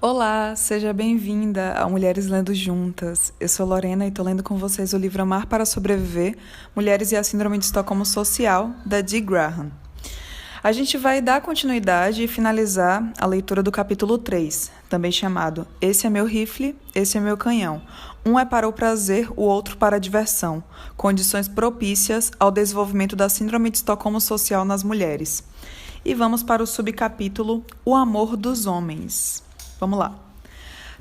Olá, seja bem-vinda a Mulheres Lendo Juntas. Eu sou Lorena e estou lendo com vocês o livro Amar para Sobreviver, Mulheres e a Síndrome de Estocolmo Social, da Dee Graham. A gente vai dar continuidade e finalizar a leitura do capítulo 3, também chamado Esse é meu rifle, esse é meu canhão. Um é para o prazer, o outro para a diversão. Condições propícias ao desenvolvimento da Síndrome de Estocolmo Social nas mulheres. E vamos para o subcapítulo O Amor dos Homens. Vamos lá.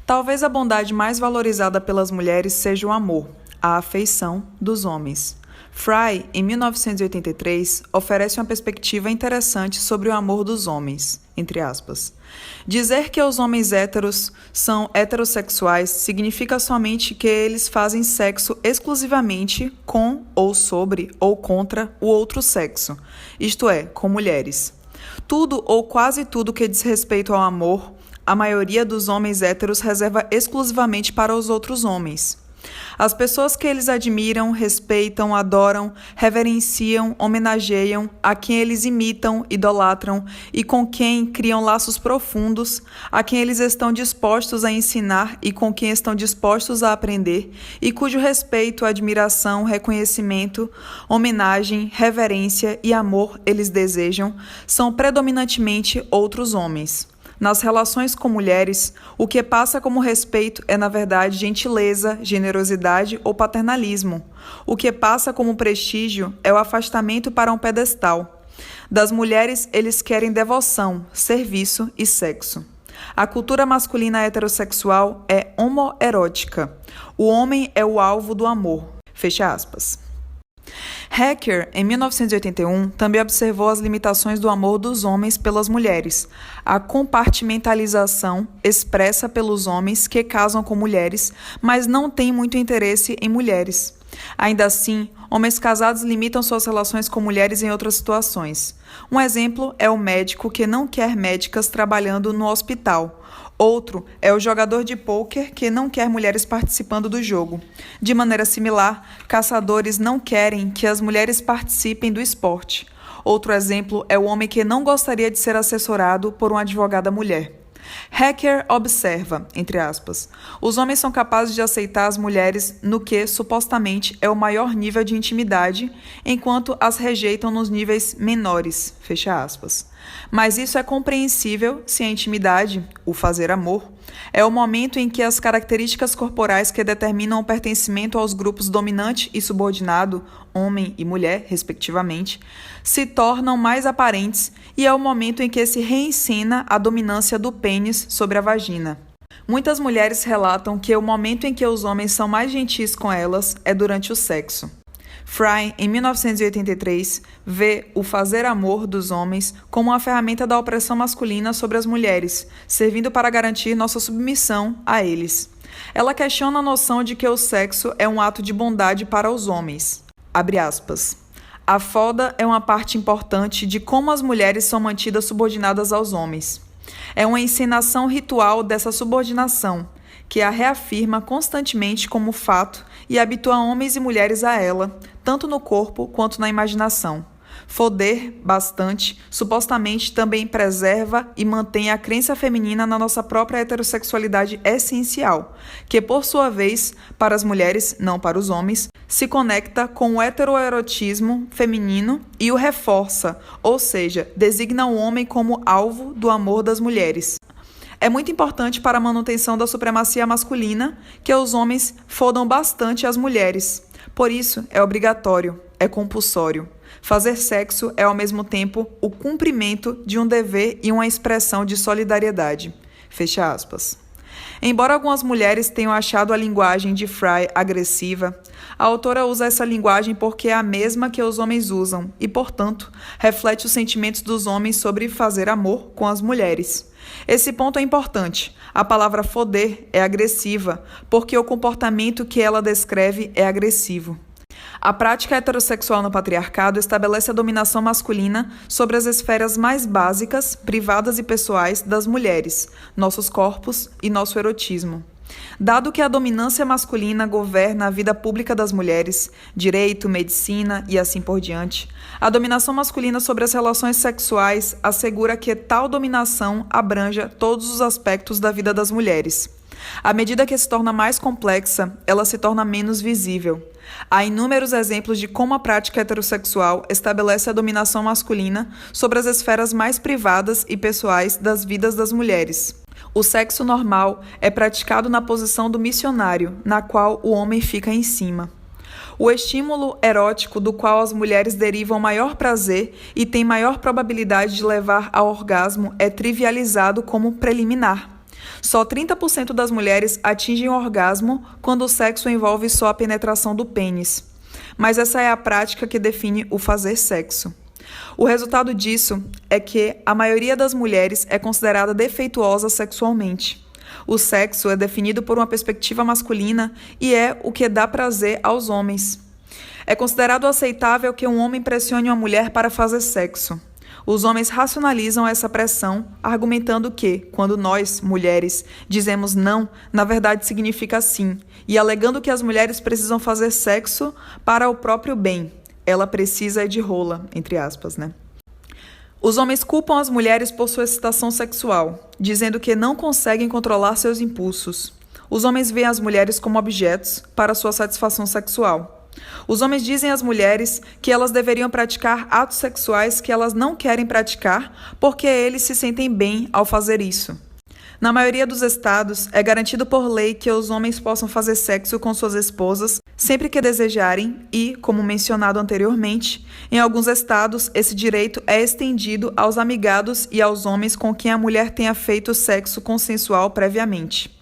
Talvez a bondade mais valorizada pelas mulheres seja o amor, a afeição dos homens. Fry, em 1983, oferece uma perspectiva interessante sobre o amor dos homens, entre aspas. Dizer que os homens héteros são heterossexuais significa somente que eles fazem sexo exclusivamente com ou sobre ou contra o outro sexo, isto é, com mulheres. Tudo ou quase tudo que diz respeito ao amor, a maioria dos homens héteros reserva exclusivamente para os outros homens. As pessoas que eles admiram, respeitam, adoram, reverenciam, homenageiam, a quem eles imitam, idolatram e com quem criam laços profundos, a quem eles estão dispostos a ensinar e com quem estão dispostos a aprender, e cujo respeito, admiração, reconhecimento, homenagem, reverência e amor eles desejam, são predominantemente outros homens. Nas relações com mulheres, o que passa como respeito é, na verdade, gentileza, generosidade ou paternalismo. O que passa como prestígio é o afastamento para um pedestal. Das mulheres, eles querem devoção, serviço e sexo. A cultura masculina heterossexual é homoerótica. O homem é o alvo do amor. Fecha aspas. Hacker, em 1981, também observou as limitações do amor dos homens pelas mulheres, a compartimentalização expressa pelos homens que casam com mulheres, mas não têm muito interesse em mulheres. Ainda assim, homens casados limitam suas relações com mulheres em outras situações. Um exemplo é o médico que não quer médicas trabalhando no hospital. Outro é o jogador de pôquer que não quer mulheres participando do jogo. De maneira similar, caçadores não querem que as mulheres participem do esporte. Outro exemplo é o homem que não gostaria de ser assessorado por uma advogada mulher. Hacker observa, entre aspas, os homens são capazes de aceitar as mulheres no que, supostamente, é o maior nível de intimidade, enquanto as rejeitam nos níveis menores, fecha aspas. Mas isso é compreensível se a intimidade, o fazer amor, é o momento em que as características corporais que determinam o pertencimento aos grupos dominante e subordinado, homem e mulher, respectivamente, se tornam mais aparentes e é o momento em que se reensina a dominância do pênis sobre a vagina. Muitas mulheres relatam que o momento em que os homens são mais gentis com elas é durante o sexo. Fry, em 1983, vê o fazer amor dos homens como uma ferramenta da opressão masculina sobre as mulheres, servindo para garantir nossa submissão a eles. Ela questiona a noção de que o sexo é um ato de bondade para os homens. Abre aspas. A foda é uma parte importante de como as mulheres são mantidas subordinadas aos homens. É uma encenação ritual dessa subordinação, que a reafirma constantemente como fato e habitua homens e mulheres a ela, tanto no corpo quanto na imaginação. Foder bastante, supostamente também preserva e mantém a crença feminina na nossa própria heterossexualidade essencial, que, por sua vez, para as mulheres, não para os homens, se conecta com o heteroerotismo feminino e o reforça, ou seja, designa o homem como alvo do amor das mulheres. É muito importante para a manutenção da supremacia masculina que os homens fodam bastante as mulheres. Por isso, é obrigatório, é compulsório. Fazer sexo é, ao mesmo tempo, o cumprimento de um dever e uma expressão de solidariedade. Fecha aspas. Embora algumas mulheres tenham achado a linguagem de Fry agressiva, a autora usa essa linguagem porque é a mesma que os homens usam e, portanto, reflete os sentimentos dos homens sobre fazer amor com as mulheres. Esse ponto é importante. A palavra foder é agressiva, porque o comportamento que ela descreve é agressivo. A prática heterossexual no patriarcado estabelece a dominação masculina sobre as esferas mais básicas, privadas e pessoais das mulheres, nossos corpos e nosso erotismo. Dado que a dominância masculina governa a vida pública das mulheres, direito, medicina e assim por diante, a dominação masculina sobre as relações sexuais assegura que tal dominação abranja todos os aspectos da vida das mulheres. À medida que se torna mais complexa, ela se torna menos visível. Há inúmeros exemplos de como a prática heterossexual estabelece a dominação masculina sobre as esferas mais privadas e pessoais das vidas das mulheres. O sexo normal é praticado na posição do missionário, na qual o homem fica em cima. O estímulo erótico do qual as mulheres derivam maior prazer e têm maior probabilidade de levar ao orgasmo é trivializado como preliminar. Só 30% das mulheres atingem o orgasmo quando o sexo envolve só a penetração do pênis. Mas essa é a prática que define o fazer sexo. O resultado disso é que a maioria das mulheres é considerada defeituosa sexualmente. O sexo é definido por uma perspectiva masculina e é o que dá prazer aos homens. É considerado aceitável que um homem pressione uma mulher para fazer sexo. Os homens racionalizam essa pressão, argumentando que, quando nós, mulheres, dizemos não, na verdade significa sim, e alegando que as mulheres precisam fazer sexo para o próprio bem. Ela precisa de rola, entre aspas, né? Os homens culpam as mulheres por sua excitação sexual, dizendo que não conseguem controlar seus impulsos. Os homens veem as mulheres como objetos para sua satisfação sexual. Os homens dizem às mulheres que elas deveriam praticar atos sexuais que elas não querem praticar porque eles se sentem bem ao fazer isso. Na maioria dos estados, é garantido por lei que os homens possam fazer sexo com suas esposas sempre que desejarem e, como mencionado anteriormente, em alguns estados esse direito é estendido aos amigados e aos homens com quem a mulher tenha feito sexo consensual previamente.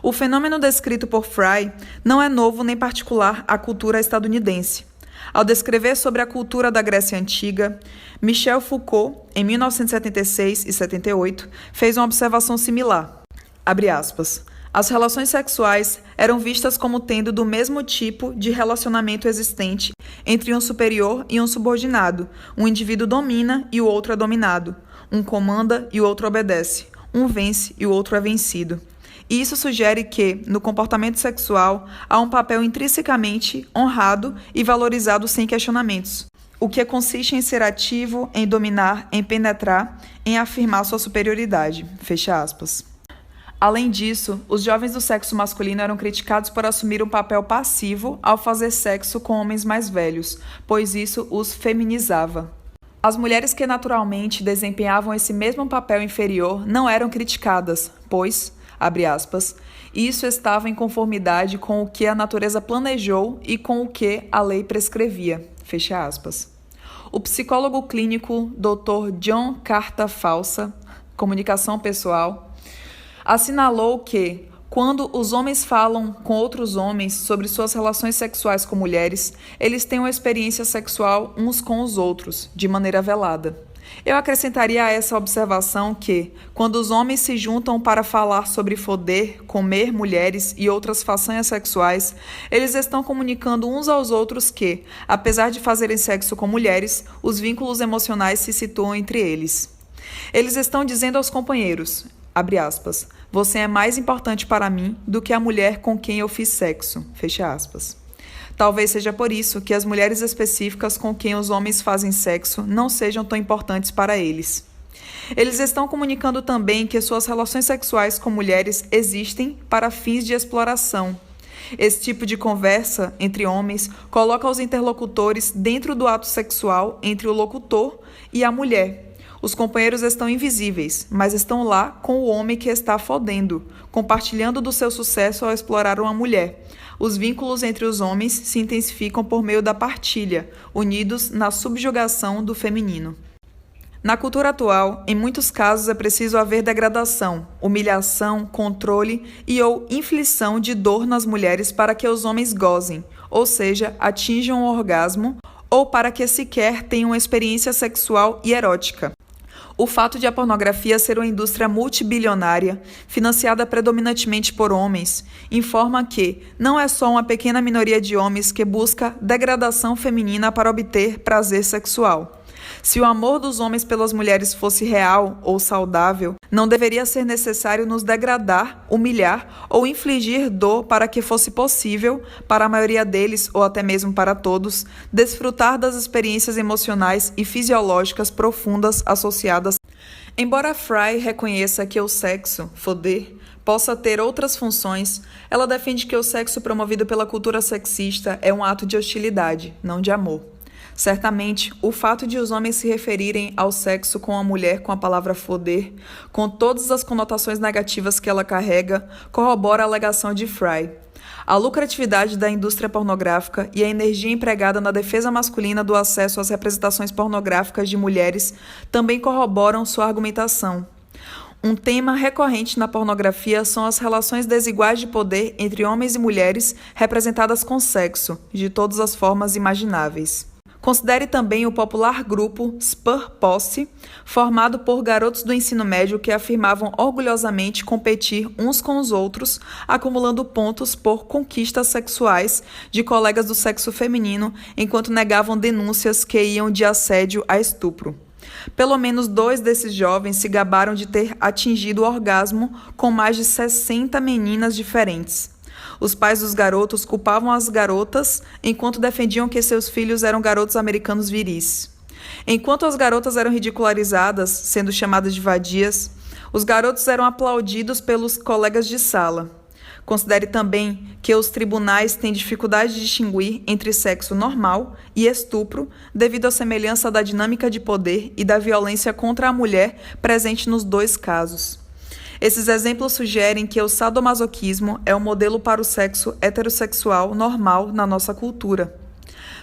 O fenômeno descrito por Fry não é novo nem particular à cultura estadunidense. Ao descrever sobre a cultura da Grécia Antiga, Michel Foucault, em 1976 e 78, fez uma observação similar. Abre aspas. As relações sexuais eram vistas como tendo do mesmo tipo de relacionamento existente entre um superior e um subordinado. Um indivíduo domina e o outro é dominado. Um comanda e o outro obedece. Um vence e o outro é vencido. Isso sugere que, no comportamento sexual, há um papel intrinsecamente honrado e valorizado sem questionamentos, o que consiste em ser ativo, em dominar, em penetrar, em afirmar sua superioridade. Fecha aspas. Além disso, os jovens do sexo masculino eram criticados por assumir um papel passivo ao fazer sexo com homens mais velhos, pois isso os feminizava. As mulheres que naturalmente desempenhavam esse mesmo papel inferior não eram criticadas, pois, abre aspas, isso estava em conformidade com o que a natureza planejou e com o que a lei prescrevia, fecha aspas. O psicólogo clínico Dr. John Carta-Falsa, comunicação pessoal, assinalou que, quando os homens falam com outros homens sobre suas relações sexuais com mulheres, eles têm uma experiência sexual uns com os outros, de maneira velada. Eu acrescentaria a essa observação que, quando os homens se juntam para falar sobre foder, comer mulheres e outras façanhas sexuais, eles estão comunicando uns aos outros que, apesar de fazerem sexo com mulheres, os vínculos emocionais se situam entre eles. Eles estão dizendo aos companheiros, abre aspas, você é mais importante para mim do que a mulher com quem eu fiz sexo, fecha aspas. Talvez seja por isso que as mulheres específicas com quem os homens fazem sexo não sejam tão importantes para eles. Eles estão comunicando também que suas relações sexuais com mulheres existem para fins de exploração. Esse tipo de conversa entre homens coloca os interlocutores dentro do ato sexual entre o locutor e a mulher. Os companheiros estão invisíveis, mas estão lá com o homem que está fodendo, compartilhando do seu sucesso ao explorar uma mulher. Os vínculos entre os homens se intensificam por meio da partilha, unidos na subjugação do feminino. Na cultura atual, em muitos casos é preciso haver degradação, humilhação, controle e ou inflição de dor nas mulheres para que os homens gozem, ou seja, atinjam o orgasmo, ou para que sequer tenham uma experiência sexual e erótica. O fato de a pornografia ser uma indústria multibilionária, financiada predominantemente por homens, informa que não é só uma pequena minoria de homens que busca degradação feminina para obter prazer sexual. Se o amor dos homens pelas mulheres fosse real ou saudável, não deveria ser necessário nos degradar, humilhar ou infligir dor para que fosse possível, para a maioria deles ou até mesmo para todos, desfrutar das experiências emocionais e fisiológicas profundas associadas. Embora Fry reconheça que o sexo, foder, possa ter outras funções, ela defende que o sexo promovido pela cultura sexista é um ato de hostilidade, não de amor. Certamente, o fato de os homens se referirem ao sexo com a mulher com a palavra foder, com todas as conotações negativas que ela carrega, corrobora a alegação de Fry. A lucratividade da indústria pornográfica e a energia empregada na defesa masculina do acesso às representações pornográficas de mulheres também corroboram sua argumentação. Um tema recorrente na pornografia são as relações desiguais de poder entre homens e mulheres representadas com sexo, de todas as formas imagináveis. Considere também o popular grupo Spur Posse, formado por garotos do ensino médio que afirmavam orgulhosamente competir uns com os outros, acumulando pontos por conquistas sexuais de colegas do sexo feminino, enquanto negavam denúncias que iam de assédio a estupro. Pelo menos 2 desses jovens se gabaram de ter atingido o orgasmo com mais de 60 meninas diferentes. Os pais dos garotos culpavam as garotas, enquanto defendiam que seus filhos eram garotos americanos viris. Enquanto as garotas eram ridicularizadas, sendo chamadas de vadias, os garotos eram aplaudidos pelos colegas de sala. Considere também que os tribunais têm dificuldade de distinguir entre sexo normal e estupro devido à semelhança da dinâmica de poder e da violência contra a mulher presente nos 2 casos. Esses exemplos sugerem que o sadomasoquismo é um modelo para o sexo heterossexual normal na nossa cultura.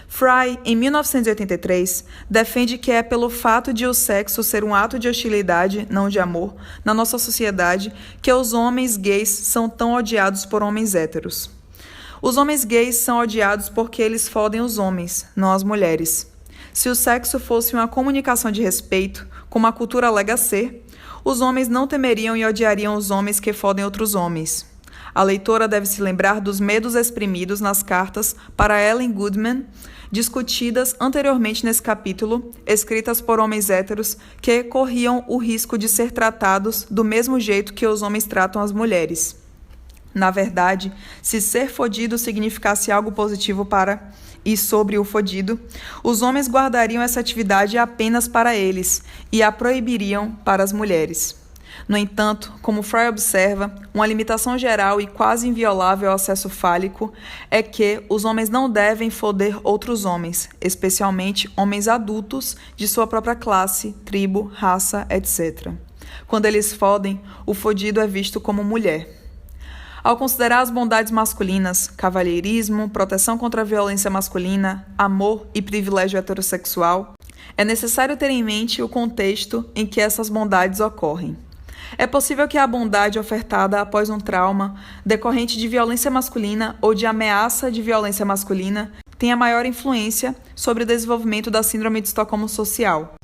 Fry, em 1983, defende que é pelo fato de o sexo ser um ato de hostilidade, não de amor, na nossa sociedade, que os homens gays são tão odiados por homens héteros. Os homens gays são odiados porque eles fodem os homens, não as mulheres. Se o sexo fosse uma comunicação de respeito, como a cultura alega ser, os homens não temeriam e odiariam os homens que fodem outros homens. A leitora deve se lembrar dos medos exprimidos nas cartas para Ellen Goodman, discutidas anteriormente nesse capítulo, escritas por homens héteros que corriam o risco de ser tratados do mesmo jeito que os homens tratam as mulheres. Na verdade, se ser fodido significasse algo positivo para e sobre o fodido, os homens guardariam essa atividade apenas para eles e a proibiriam para as mulheres. No entanto, como Fry observa, uma limitação geral e quase inviolável ao acesso fálico é que os homens não devem foder outros homens, especialmente homens adultos de sua própria classe, tribo, raça, etc. Quando eles fodem, o fodido é visto como mulher. Ao considerar as bondades masculinas, cavalheirismo, proteção contra a violência masculina, amor e privilégio heterossexual, é necessário ter em mente o contexto em que essas bondades ocorrem. É possível que a bondade ofertada após um trauma decorrente de violência masculina ou de ameaça de violência masculina tenha maior influência sobre o desenvolvimento da síndrome de Estocolmo social.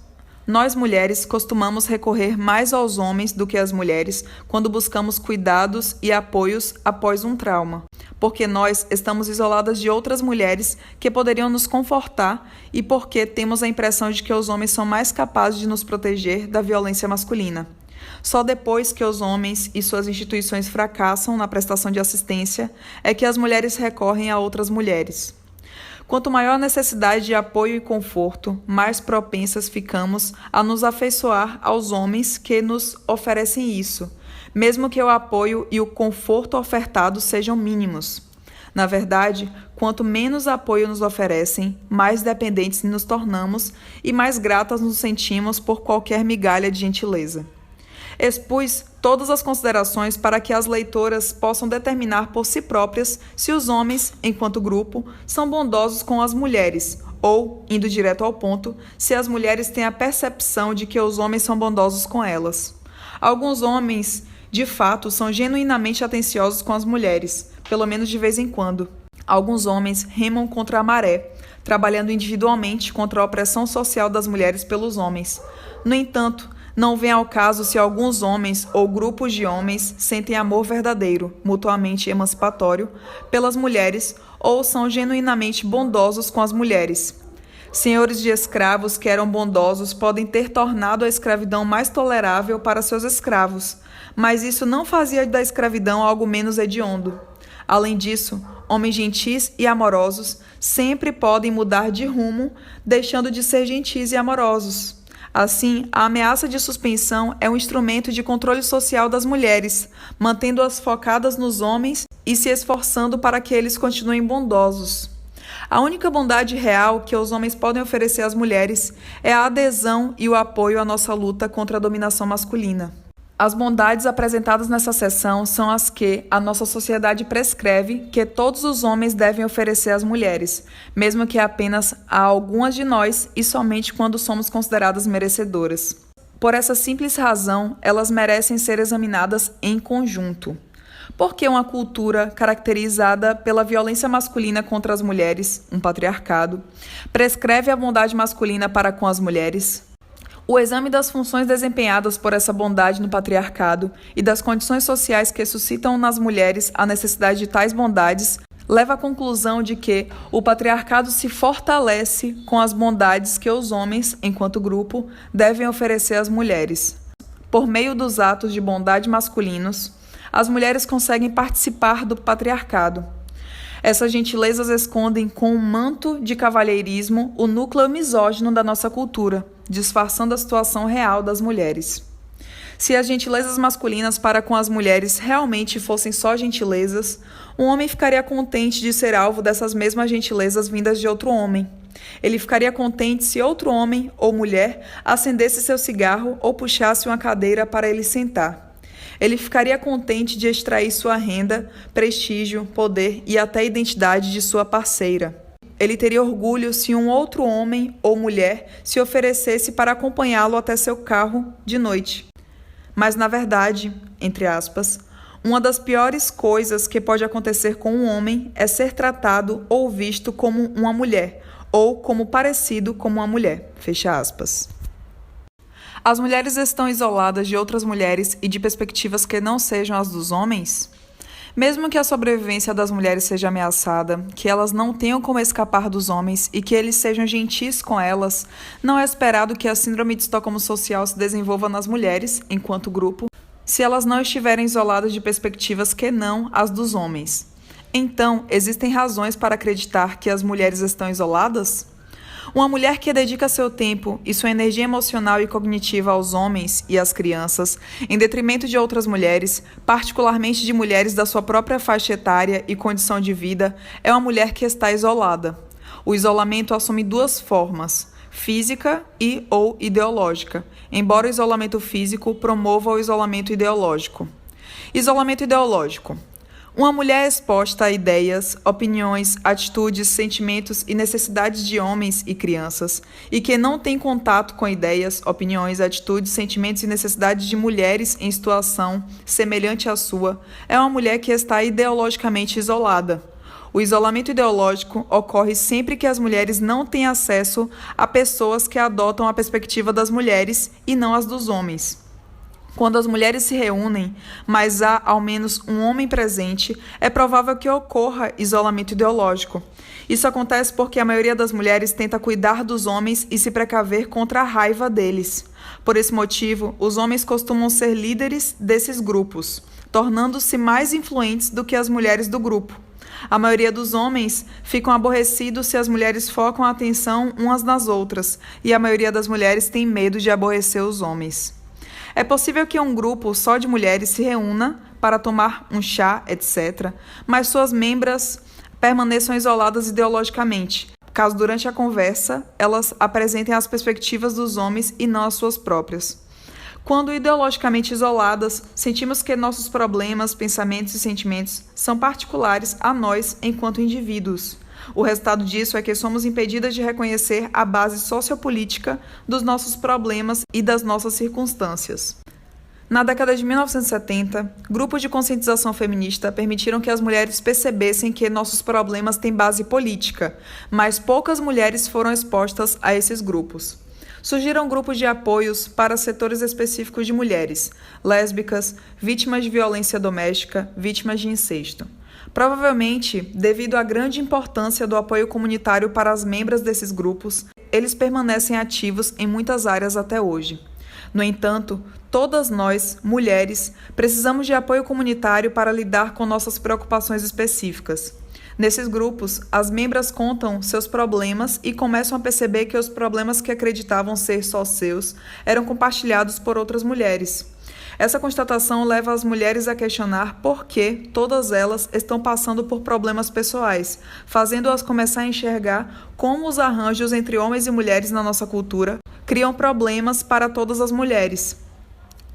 Nós, mulheres, costumamos recorrer mais aos homens do que às mulheres quando buscamos cuidados e apoios após um trauma, porque nós estamos isoladas de outras mulheres que poderiam nos confortar e porque temos a impressão de que os homens são mais capazes de nos proteger da violência masculina. Só depois que os homens e suas instituições fracassam na prestação de assistência é que as mulheres recorrem a outras mulheres. Quanto maior a necessidade de apoio e conforto, mais propensas ficamos a nos afeiçoar aos homens que nos oferecem isso, mesmo que o apoio e o conforto ofertados sejam mínimos. Na verdade, quanto menos apoio nos oferecem, mais dependentes nos tornamos e mais gratas nos sentimos por qualquer migalha de gentileza. Expus todas as considerações para que as leitoras possam determinar por si próprias se os homens, enquanto grupo, são bondosos com as mulheres, ou, indo direto ao ponto, se as mulheres têm a percepção de que os homens são bondosos com elas. Alguns homens, de fato, são genuinamente atenciosos com as mulheres, pelo menos de vez em quando. Alguns homens remam contra a maré, trabalhando individualmente contra a opressão social das mulheres pelos homens. No entanto, não vem ao caso se alguns homens ou grupos de homens sentem amor verdadeiro, mutuamente emancipatório, pelas mulheres ou são genuinamente bondosos com as mulheres. Senhores de escravos que eram bondosos podem ter tornado a escravidão mais tolerável para seus escravos, mas isso não fazia da escravidão algo menos hediondo. Além disso, homens gentis e amorosos sempre podem mudar de rumo, deixando de ser gentis e amorosos. Assim, a ameaça de suspensão é um instrumento de controle social das mulheres, mantendo-as focadas nos homens e se esforçando para que eles continuem bondosos. A única bondade real que os homens podem oferecer às mulheres é a adesão e o apoio à nossa luta contra a dominação masculina. As bondades apresentadas nessa seção são as que a nossa sociedade prescreve que todos os homens devem oferecer às mulheres, mesmo que apenas a algumas de nós e somente quando somos consideradas merecedoras. Por essa simples razão, elas merecem ser examinadas em conjunto. Porque uma cultura caracterizada pela violência masculina contra as mulheres, um patriarcado, prescreve a bondade masculina para com as mulheres? O exame das funções desempenhadas por essa bondade no patriarcado e das condições sociais que suscitam nas mulheres a necessidade de tais bondades leva à conclusão de que o patriarcado se fortalece com as bondades que os homens, enquanto grupo, devem oferecer às mulheres. Por meio dos atos de bondade masculinos, as mulheres conseguem participar do patriarcado. Essas gentilezas escondem com um manto de cavalheirismo o núcleo misógino da nossa cultura, disfarçando a situação real das mulheres. Se as gentilezas masculinas para com as mulheres realmente fossem só gentilezas, um homem ficaria contente de ser alvo dessas mesmas gentilezas vindas de outro homem. Ele ficaria contente se outro homem ou mulher acendesse seu cigarro ou puxasse uma cadeira para ele sentar. Ele ficaria contente de extrair sua renda, prestígio, poder e até identidade de sua parceira. Ele teria orgulho se um outro homem ou mulher se oferecesse para acompanhá-lo até seu carro de noite. Mas, na verdade, entre aspas, uma das piores coisas que pode acontecer com um homem é ser tratado ou visto como uma mulher, ou como parecido com uma mulher. Fecha aspas. As mulheres estão isoladas de outras mulheres e de perspectivas que não sejam as dos homens? Mesmo que a sobrevivência das mulheres seja ameaçada, que elas não tenham como escapar dos homens e que eles sejam gentis com elas, não é esperado que a síndrome de Estocolmo social se desenvolva nas mulheres, enquanto grupo, se elas não estiverem isoladas de perspectivas que não as dos homens. Então, existem razões para acreditar que as mulheres estão isoladas? Uma mulher que dedica seu tempo e sua energia emocional e cognitiva aos homens e às crianças, em detrimento de outras mulheres, particularmente de mulheres da sua própria faixa etária e condição de vida, é uma mulher que está isolada. O isolamento assume duas formas, física e ou ideológica, embora o isolamento físico promova o isolamento ideológico. Isolamento ideológico. Uma mulher exposta a ideias, opiniões, atitudes, sentimentos e necessidades de homens e crianças, e que não tem contato com ideias, opiniões, atitudes, sentimentos e necessidades de mulheres em situação semelhante à sua, é uma mulher que está ideologicamente isolada. O isolamento ideológico ocorre sempre que as mulheres não têm acesso a pessoas que adotam a perspectiva das mulheres e não as dos homens. Quando as mulheres se reúnem, mas há ao menos um homem presente, é provável que ocorra isolamento ideológico. Isso acontece porque a maioria das mulheres tenta cuidar dos homens e se precaver contra a raiva deles. Por esse motivo, os homens costumam ser líderes desses grupos, tornando-se mais influentes do que as mulheres do grupo. A maioria dos homens ficam aborrecidos se as mulheres focam a atenção umas nas outras, e a maioria das mulheres tem medo de aborrecer os homens. É possível que um grupo só de mulheres se reúna para tomar um chá, etc., mas suas membros permaneçam isoladas ideologicamente, caso durante a conversa elas apresentem as perspectivas dos homens e não as suas próprias. Quando ideologicamente isoladas, sentimos que nossos problemas, pensamentos e sentimentos são particulares a nós enquanto indivíduos. O resultado disso é que somos impedidas de reconhecer a base sociopolítica dos nossos problemas e das nossas circunstâncias. Na década de 1970, grupos de conscientização feminista permitiram que as mulheres percebessem que nossos problemas têm base política, mas poucas mulheres foram expostas a esses grupos. Surgiram grupos de apoios para setores específicos de mulheres, lésbicas, vítimas de violência doméstica, vítimas de incesto. Provavelmente, devido à grande importância do apoio comunitário para as membros desses grupos, eles permanecem ativos em muitas áreas até hoje. No entanto, todas nós, mulheres, precisamos de apoio comunitário para lidar com nossas preocupações específicas. Nesses grupos, as membras contam seus problemas e começam a perceber que os problemas que acreditavam ser só seus eram compartilhados por outras mulheres. Essa constatação leva as mulheres a questionar por que todas elas estão passando por problemas pessoais, fazendo-as começar a enxergar como os arranjos entre homens e mulheres na nossa cultura criam problemas para todas as mulheres.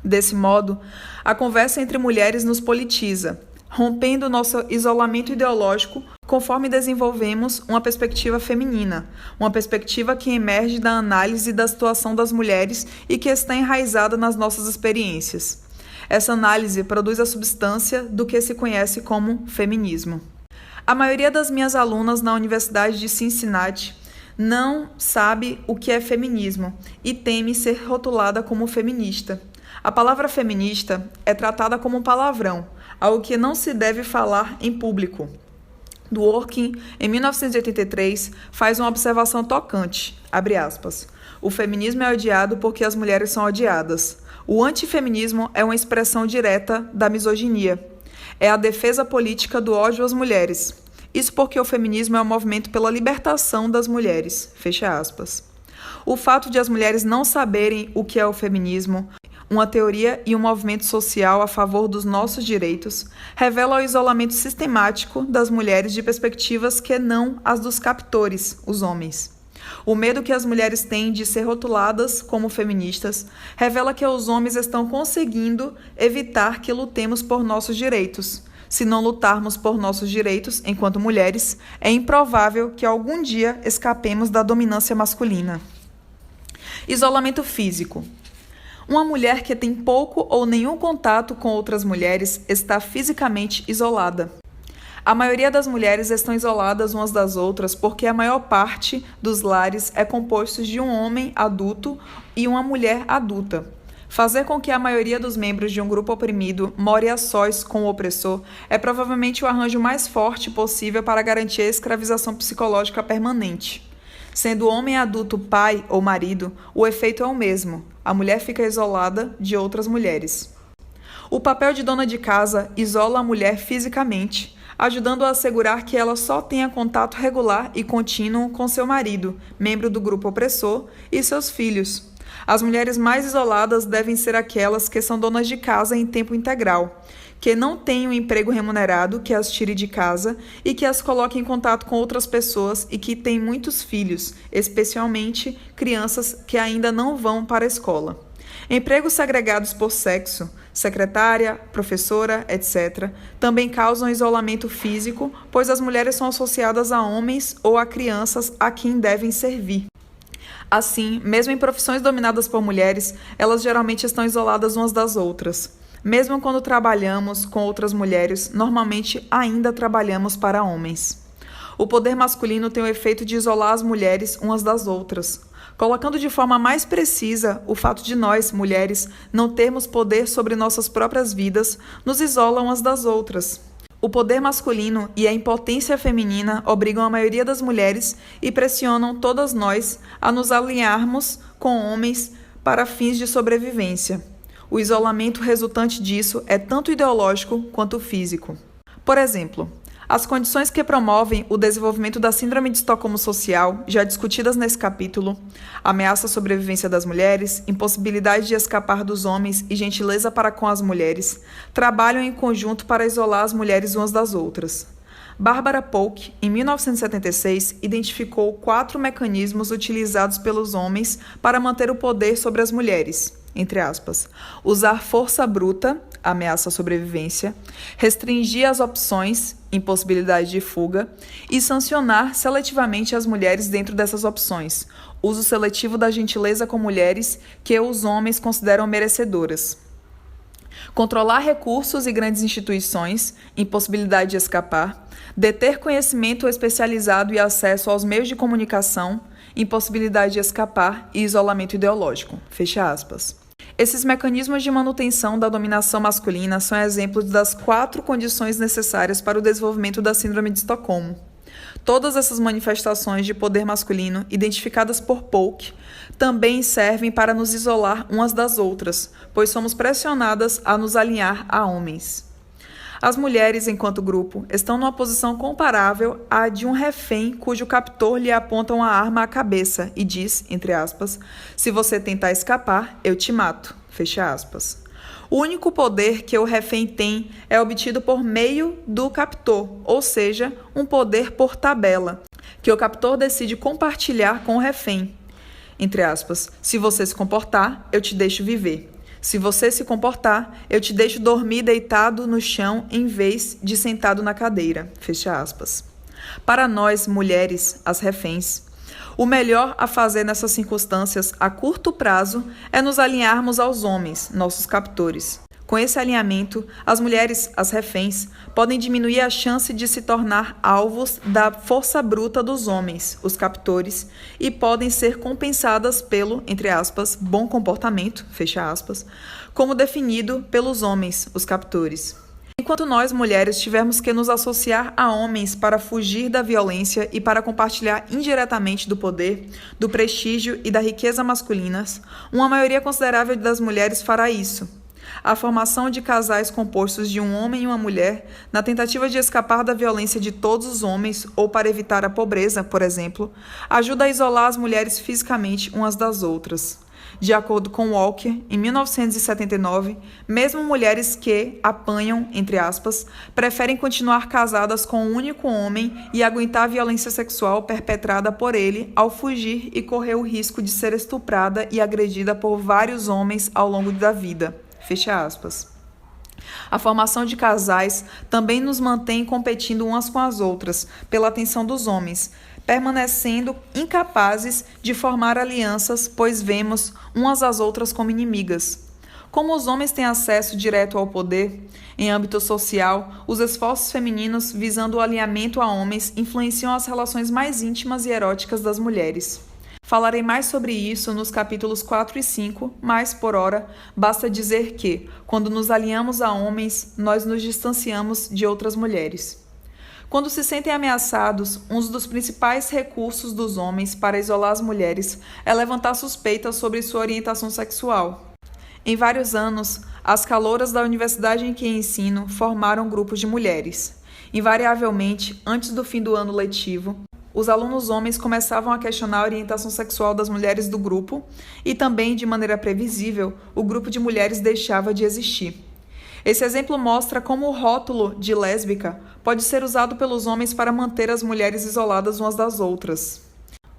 Desse modo, a conversa entre mulheres nos politiza, rompendo nosso isolamento ideológico conforme desenvolvemos uma perspectiva feminina, uma perspectiva que emerge da análise da situação das mulheres e que está enraizada nas nossas experiências. Essa análise produz a substância do que se conhece como feminismo. A maioria das minhas alunas na Universidade de Cincinnati não sabe o que é feminismo e teme ser rotulada como feminista. A palavra feminista é tratada como um palavrão, algo que não se deve falar em público. Dworkin, em 1983, faz uma observação tocante, abre aspas, o feminismo é odiado porque as mulheres são odiadas. O antifeminismo é uma expressão direta da misoginia. É a defesa política do ódio às mulheres. Isso porque o feminismo é um movimento pela libertação das mulheres, fecha aspas. O fato de as mulheres não saberem o que é o feminismo, uma teoria e um movimento social a favor dos nossos direitos, revela o isolamento sistemático das mulheres de perspectivas que não as dos captores, os homens. O medo que as mulheres têm de ser rotuladas como feministas revela que os homens estão conseguindo evitar que lutemos por nossos direitos. Se não lutarmos por nossos direitos enquanto mulheres, é improvável que algum dia escapemos da dominância masculina. Isolamento físico. Uma mulher que tem pouco ou nenhum contato com outras mulheres está fisicamente isolada. A maioria das mulheres estão isoladas umas das outras porque a maior parte dos lares é composto de um homem adulto e uma mulher adulta. Fazer com que a maioria dos membros de um grupo oprimido more a sós com o opressor é provavelmente o arranjo mais forte possível para garantir a escravização psicológica permanente. Sendo o homem adulto pai ou marido, o efeito é o mesmo. A mulher fica isolada de outras mulheres. O papel de dona de casa isola a mulher fisicamente, ajudando a assegurar que ela só tenha contato regular e contínuo com seu marido, membro do grupo opressor, e seus filhos. As mulheres mais isoladas devem ser aquelas que são donas de casa em tempo integral, que não têm um emprego remunerado que as tire de casa e que as coloque em contato com outras pessoas e que têm muitos filhos, especialmente crianças que ainda não vão para a escola. Empregos segregados por sexo, secretária, professora, etc., também causam isolamento físico, pois as mulheres são associadas a homens ou a crianças a quem devem servir. Assim, mesmo em profissões dominadas por mulheres, elas geralmente estão isoladas umas das outras. Mesmo quando trabalhamos com outras mulheres, normalmente ainda trabalhamos para homens. O poder masculino tem o efeito de isolar as mulheres umas das outras, colocando de forma mais precisa o fato de nós, mulheres, não termos poder sobre nossas próprias vidas, nos isola umas das outras. O poder masculino e a impotência feminina obrigam a maioria das mulheres e pressionam todas nós a nos alinharmos com homens para fins de sobrevivência. O isolamento resultante disso é tanto ideológico quanto físico. Por exemplo, as condições que promovem o desenvolvimento da síndrome de Estocolmo social, já discutidas nesse capítulo, ameaça à sobrevivência das mulheres, impossibilidade de escapar dos homens e gentileza para com as mulheres, trabalham em conjunto para isolar as mulheres umas das outras. Barbara Polk, em 1976, identificou 4 mecanismos utilizados pelos homens para manter o poder sobre as mulheres. Entre aspas, usar força bruta, ameaça à sobrevivência, restringir as opções, impossibilidade de fuga, e sancionar seletivamente as mulheres dentro dessas opções, uso seletivo da gentileza com mulheres que os homens consideram merecedoras. Controlar recursos e grandes instituições, impossibilidade de escapar, deter conhecimento especializado e acesso aos meios de comunicação, impossibilidade de escapar e isolamento ideológico. Fecha aspas. Esses mecanismos de manutenção da dominação masculina são exemplos das 4 condições necessárias para o desenvolvimento da Síndrome de Estocolmo. Todas essas manifestações de poder masculino, identificadas por Polk, também servem para nos isolar umas das outras, pois somos pressionadas a nos alinhar a homens. As mulheres, enquanto grupo, estão numa posição comparável à de um refém cujo captor lhe aponta uma arma à cabeça e diz, entre aspas, se você tentar escapar, eu te mato, fecha aspas. O único poder que o refém tem é obtido por meio do captor, ou seja, um poder por tabela, que o captor decide compartilhar com o refém. Entre aspas, se você se comportar, eu te deixo viver. Se você se comportar, eu te deixo dormir deitado no chão em vez de sentado na cadeira. Fecha aspas. Para nós, mulheres, as reféns, o melhor a fazer nessas circunstâncias a curto prazo é nos alinharmos aos homens, nossos captores. Com esse alinhamento, as mulheres, as reféns, podem diminuir a chance de se tornar alvos da força bruta dos homens, os captores, e podem ser compensadas pelo, entre aspas, bom comportamento, fecha aspas, como definido pelos homens, os captores. Enquanto nós, mulheres, tivermos que nos associar a homens para fugir da violência e para compartilhar indiretamente do poder, do prestígio e da riqueza masculinas, uma maioria considerável das mulheres fará isso. A formação de casais compostos de um homem e uma mulher, na tentativa de escapar da violência de todos os homens ou para evitar a pobreza, por exemplo, ajuda a isolar as mulheres fisicamente umas das outras. De acordo com Walker, em 1979, mesmo mulheres que apanham, entre aspas, preferem continuar casadas com um único homem e aguentar a violência sexual perpetrada por ele ao fugir e correr o risco de ser estuprada e agredida por vários homens ao longo da vida. Fecha aspas. A formação de casais também nos mantém competindo umas com as outras pela atenção dos homens, permanecendo incapazes de formar alianças, pois vemos umas às outras como inimigas. Como os homens têm acesso direto ao poder, em âmbito social, os esforços femininos visando o alinhamento a homens influenciam as relações mais íntimas e eróticas das mulheres. Falarei mais sobre isso nos capítulos 4 e 5, mas, por ora, basta dizer que, quando nos alinhamos a homens, nós nos distanciamos de outras mulheres. Quando se sentem ameaçados, um dos principais recursos dos homens para isolar as mulheres é levantar suspeitas sobre sua orientação sexual. Em vários anos, as calouras da universidade em que ensino formaram grupos de mulheres. Invariavelmente, antes do fim do ano letivo, os alunos homens começavam a questionar a orientação sexual das mulheres do grupo e também, de maneira previsível, o grupo de mulheres deixava de existir. Esse exemplo mostra como o rótulo de lésbica pode ser usado pelos homens para manter as mulheres isoladas umas das outras.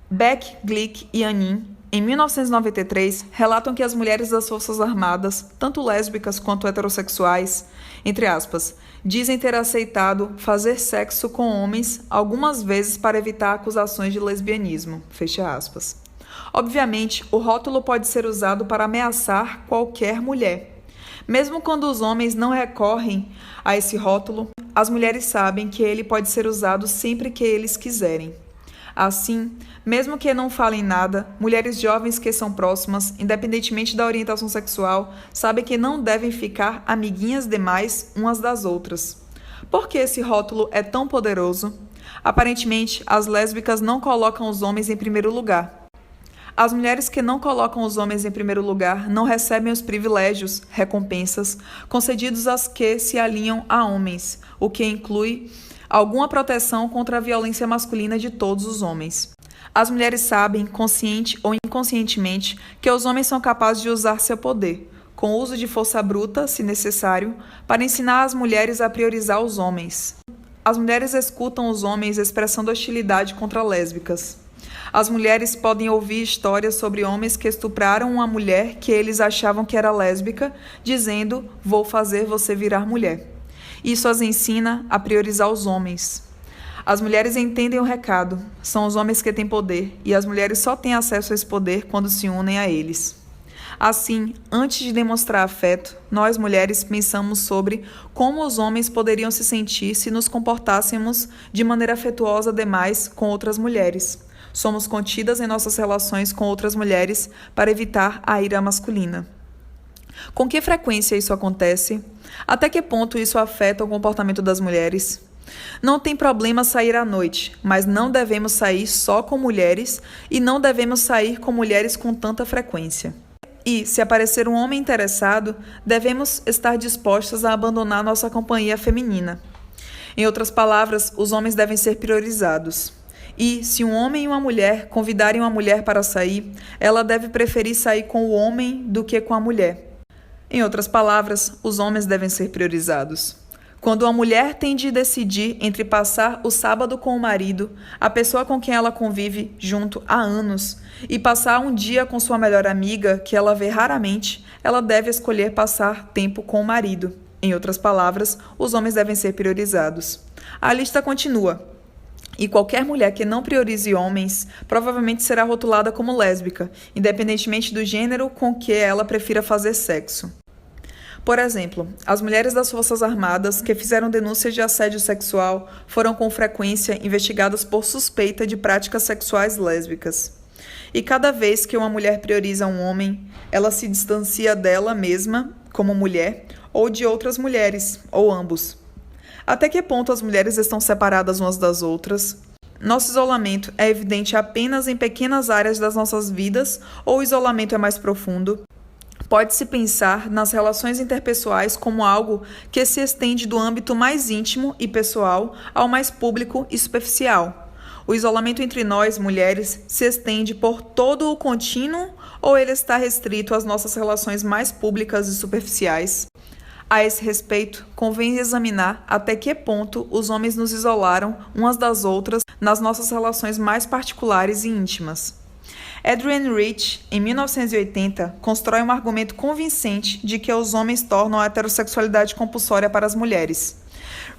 Beck, Glick e Anin, em 1993, relatam que as mulheres das Forças Armadas, tanto lésbicas quanto heterossexuais, entre aspas, dizem ter aceitado fazer sexo com homens algumas vezes para evitar acusações de lesbianismo, fecha aspas. Obviamente, o rótulo pode ser usado para ameaçar qualquer mulher. Mesmo quando os homens não recorrem a esse rótulo, as mulheres sabem que ele pode ser usado sempre que eles quiserem. Assim, mesmo que não falem nada, mulheres jovens que são próximas, independentemente da orientação sexual, sabem que não devem ficar amiguinhas demais umas das outras. Por que esse rótulo é tão poderoso? Aparentemente, as lésbicas não colocam os homens em primeiro lugar. As mulheres que não colocam os homens em primeiro lugar não recebem os privilégios, recompensas, concedidos às que se alinham a homens, o que inclui alguma proteção contra a violência masculina de todos os homens. As mulheres sabem, consciente ou inconscientemente, que os homens são capazes de usar seu poder, com o uso de força bruta, se necessário, para ensinar as mulheres a priorizar os homens. As mulheres escutam os homens expressando hostilidade contra lésbicas. As mulheres podem ouvir histórias sobre homens que estupraram uma mulher que eles achavam que era lésbica, dizendo, vou fazer você virar mulher. Isso as ensina a priorizar os homens. As mulheres entendem o recado, são os homens que têm poder, e as mulheres só têm acesso a esse poder quando se unem a eles. Assim, antes de demonstrar afeto, nós mulheres pensamos sobre como os homens poderiam se sentir se nos comportássemos de maneira afetuosa demais com outras mulheres. Somos contidas em nossas relações com outras mulheres para evitar a ira masculina. Com que frequência isso acontece? Até que ponto isso afeta o comportamento das mulheres? Não tem problema sair à noite, mas não devemos sair só com mulheres e não devemos sair com mulheres com tanta frequência. E, se aparecer um homem interessado, devemos estar dispostos a abandonar nossa companhia feminina. Em outras palavras, os homens devem ser priorizados. E, se um homem e uma mulher convidarem uma mulher para sair, ela deve preferir sair com o homem do que com a mulher. Em outras palavras, os homens devem ser priorizados. Quando uma mulher tem de decidir entre passar o sábado com o marido, a pessoa com quem ela convive junto há anos, e passar um dia com sua melhor amiga, que ela vê raramente, ela deve escolher passar tempo com o marido. Em outras palavras, os homens devem ser priorizados. A lista continua. E qualquer mulher que não priorize homens provavelmente será rotulada como lésbica, independentemente do gênero com que ela prefira fazer sexo. Por exemplo, as mulheres das Forças Armadas que fizeram denúncias de assédio sexual foram com frequência investigadas por suspeita de práticas sexuais lésbicas. E cada vez que uma mulher prioriza um homem, ela se distancia dela mesma, como mulher, ou de outras mulheres, ou ambos. Até que ponto as mulheres estão separadas umas das outras? Nosso isolamento é evidente apenas em pequenas áreas das nossas vidas ou o isolamento é mais profundo? Pode-se pensar nas relações interpessoais como algo que se estende do âmbito mais íntimo e pessoal ao mais público e superficial. O isolamento entre nós, mulheres, se estende por todo o contínuo ou ele está restrito às nossas relações mais públicas e superficiais? A esse respeito, convém examinar até que ponto os homens nos isolaram umas das outras nas nossas relações mais particulares e íntimas. Adrienne Rich, em 1980, constrói um argumento convincente de que os homens tornam a heterossexualidade compulsória para as mulheres.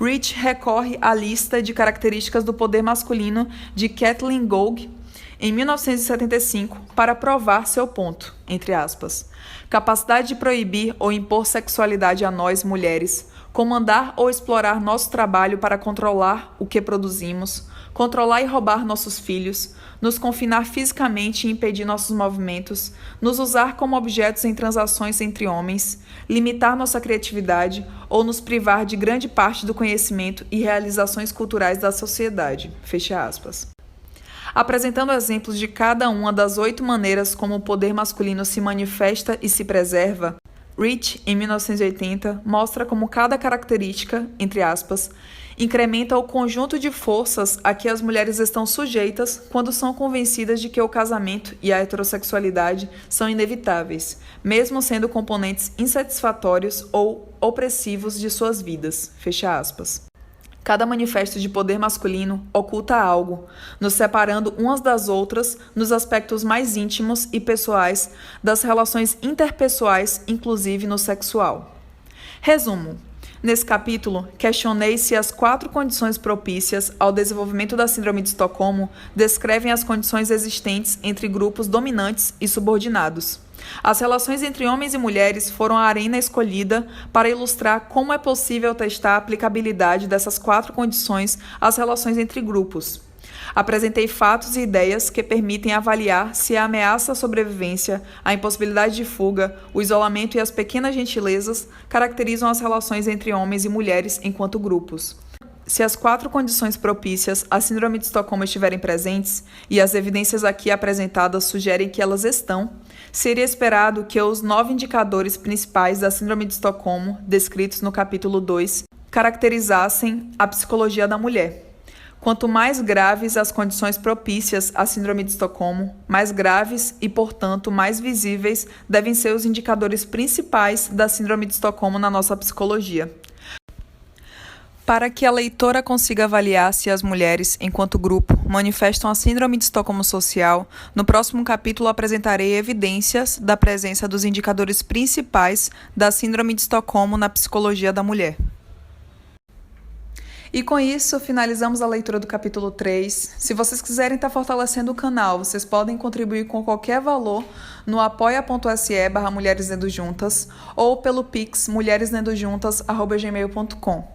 Rich recorre à lista de características do poder masculino de Kathleen Gould, em 1975, para provar seu ponto, entre aspas. Capacidade de proibir ou impor sexualidade a nós, mulheres, comandar ou explorar nosso trabalho para controlar o que produzimos, controlar e roubar nossos filhos, nos confinar fisicamente e impedir nossos movimentos, nos usar como objetos em transações entre homens, limitar nossa criatividade ou nos privar de grande parte do conhecimento e realizações culturais da sociedade. Fecha aspas. Apresentando exemplos de cada uma das 8 maneiras como o poder masculino se manifesta e se preserva, Rich, em 1980, mostra como cada característica, entre aspas, incrementa o conjunto de forças a que as mulheres estão sujeitas quando são convencidas de que o casamento e a heterossexualidade são inevitáveis, mesmo sendo componentes insatisfatórios ou opressivos de suas vidas. Fecha aspas. Cada manifesto de poder masculino oculta algo, nos separando umas das outras nos aspectos mais íntimos e pessoais das relações interpessoais, inclusive no sexual. Resumo. Nesse capítulo, questionei se as 4 condições propícias ao desenvolvimento da Síndrome de Estocolmo descrevem as condições existentes entre grupos dominantes e subordinados. As relações entre homens e mulheres foram a arena escolhida para ilustrar como é possível testar a aplicabilidade dessas 4 condições às relações entre grupos. Apresentei fatos e ideias que permitem avaliar se a ameaça à sobrevivência, a impossibilidade de fuga, o isolamento e as pequenas gentilezas caracterizam as relações entre homens e mulheres enquanto grupos. Se as 4 condições propícias à Síndrome de Estocolmo estiverem presentes, e as evidências aqui apresentadas sugerem que elas estão, seria esperado que os 9 indicadores principais da Síndrome de Estocolmo, descritos no capítulo 2, caracterizassem a psicologia da mulher. Quanto mais graves as condições propícias à Síndrome de Estocolmo, mais graves e, portanto, mais visíveis devem ser os indicadores principais da Síndrome de Estocolmo na nossa psicologia. Para que a leitora consiga avaliar se as mulheres, enquanto grupo, manifestam a Síndrome de Estocolmo social, no próximo capítulo apresentarei evidências da presença dos indicadores principais da Síndrome de Estocolmo na psicologia da mulher. E com isso, finalizamos a leitura do capítulo 3. Se vocês quiserem estar fortalecendo o canal, vocês podem contribuir com qualquer valor no apoia.se/mulhereslendojuntas ou pelo pix mulhereslendojuntas@gmail.com.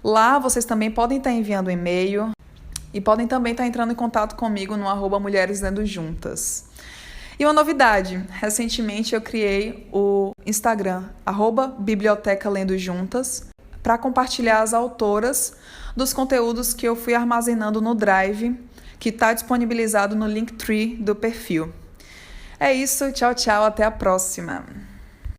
Lá vocês também podem estar enviando e-mail e podem também estar entrando em contato comigo no @mulhereslendojuntas. E uma novidade, recentemente eu criei o Instagram, @biblioteca lendo juntas. para compartilhar as autoras dos conteúdos que eu fui armazenando no Drive, que está disponibilizado no Linktree do perfil. É isso, tchau, tchau, até a próxima!